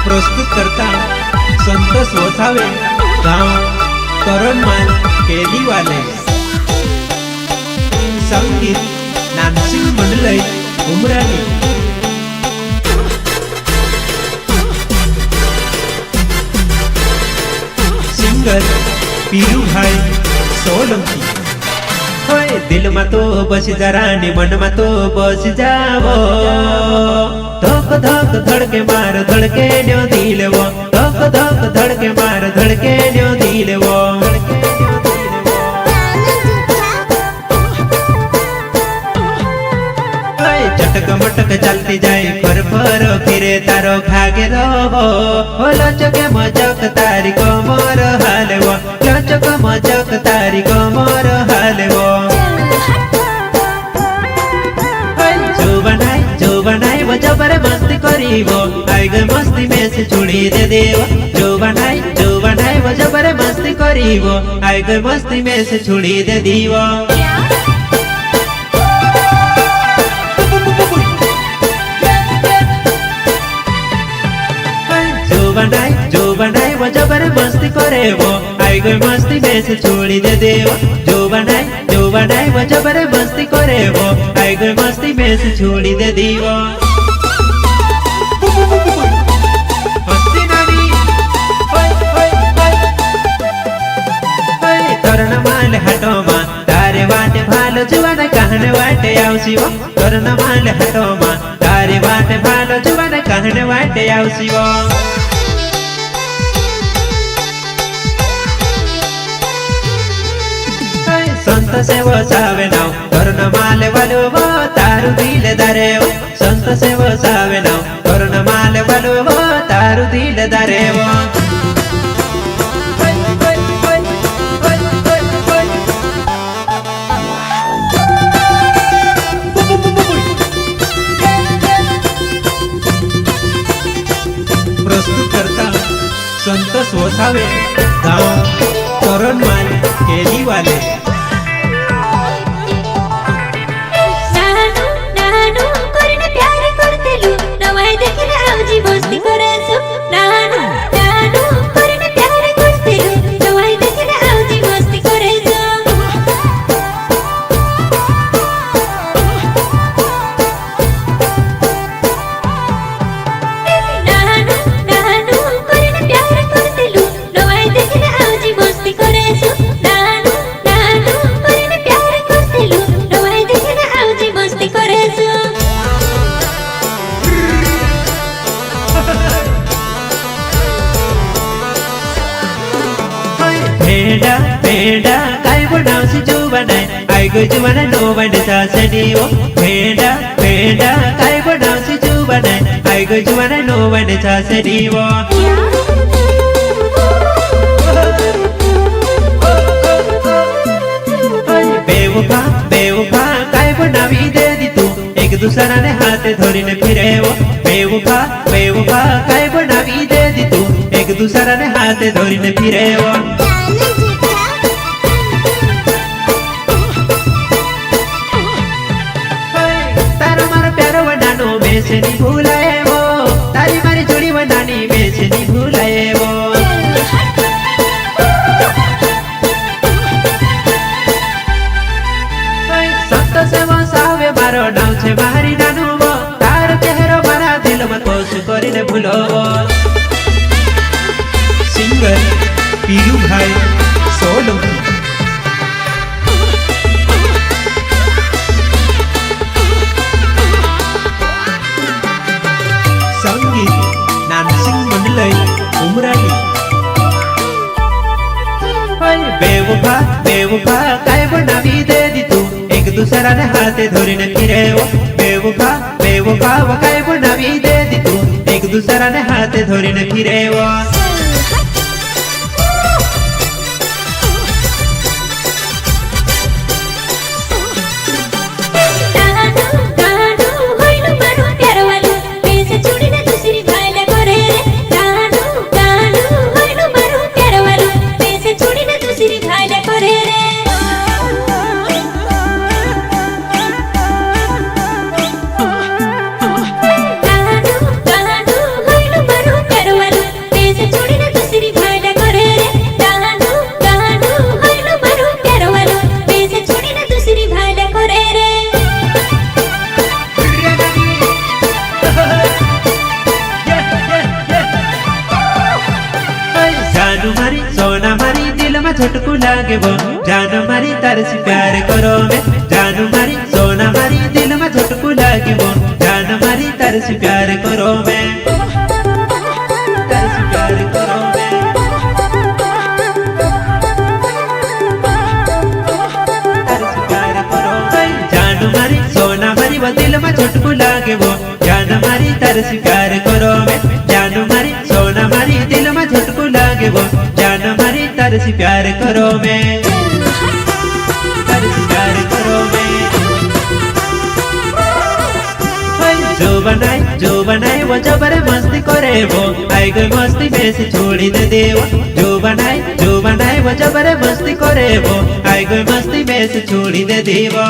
प्रस्तुत करता संतोष वसावे, गांव करणमाल केलीवाले। संगीत नानसिंग मंडलई उमरानी। सिंगर पीरू भाई सोलंकी। दिल में तो बस जरा ने मन में तो बस जावो। धक धक धड़के मार धड़के न्यो दिल वो। धक धक धड़के मार धड़के न्यो दिल वो। चटक मटक चलती जाए फर फर फिरे तारो खागे रहो। लचक मचक तारी कमर हालेवो। लचक मचक तारी कमर हालेवो। जो बनाई वो जबर मस्ती करीबो। आई गए मस्ती में से छुड़ी दे देव। जो बनाई वो जबर मस्ती करीबो। आई गए मस्ती में से छुड़ी दे दीवो। जो बनाई वो जबर मस्ती करे वो। आई गई मस्ती में से छोड़ी दे देव। जो बनाई वो जबर मस्ती करे वो। आई गई मस्ती में से छोड़ी दे दीव। मस्ती नानी करण माल हटो मा तारे वाटे भालो जुवान कहने वाटे आवसी वो। करण माल हटो मा तारे वाटे भालो जुवान कहने वाटे आवसी वो। संत से वो सावे नाव कर्ण माले वालो वो तारु दिल दारे वो। संत से वो सावे नाव कर्ण माले वालो वो तारु दिल दारे वो। प्रस्तुत करता संतोष वसावे, गांव करणमाल केलीवाले। भेड़ा भेड़ा काय बनावसी जो बनाए। आई गो जुवाना नो बने सासे दीवो। भेड़ा भेड़ा काय बनावसी जो बनाए। आई गो जुवाना नो बने सासे दीवो। बेवफा बेवफा काय बनावी दे दी तू। एक दूसरा ने हाथ धोरी ने फिरे वो। बेवफा बेवफा काय बनावी दे दी तू। एक दूसरा ने हाथ धोरी ने फिरे वो। में से नहीं भूलाए वो। तारी मारी जोड़ी बनानी में से नहीं भूलाए वो। संत से वो सावे मारो नाव छे मारी नानू वो। तार चेहरो मारा दिल में कोस करी ने भूलो वो। सिंगर पीरू भाई सोलंकी। संगीत नानसिंग मंडलई उमरानी। बेवफा बेवफा काय बनावी दे दी तू। एक दूसरा ने हाथे धोरी ने फिरे वो। बेवफा बेवफा वो काय बनावी दे दी तू। एक दूसरा ने हाथे धोरी ने फिरे वो। Pero छोटकू लागे वो जान मारी तार से प्यार करो मैं जान मारी सोना मारी दिल में छोटकू लागे वो जान मारी तार से प्यार करो मैं तार से प्यार करो मैं तार से प्यार करो मैं जान मारी सोना मारी वो दिल में छोटकू लागे वो जान मारी तार से प्यार करो मैं जान मारी सोना मारी दिल में छोटकू लागे वो जान मारी तार से प्यार करो मैं तार से प्यार करो मैं जो बनाए वो जबर मस्ती करे वो आई गई मस्ती में से छोड़ी दे देवा जो बनाए वो जबर मस्ती करे वो आई गई मस्ती में से छोड़ी दे देवा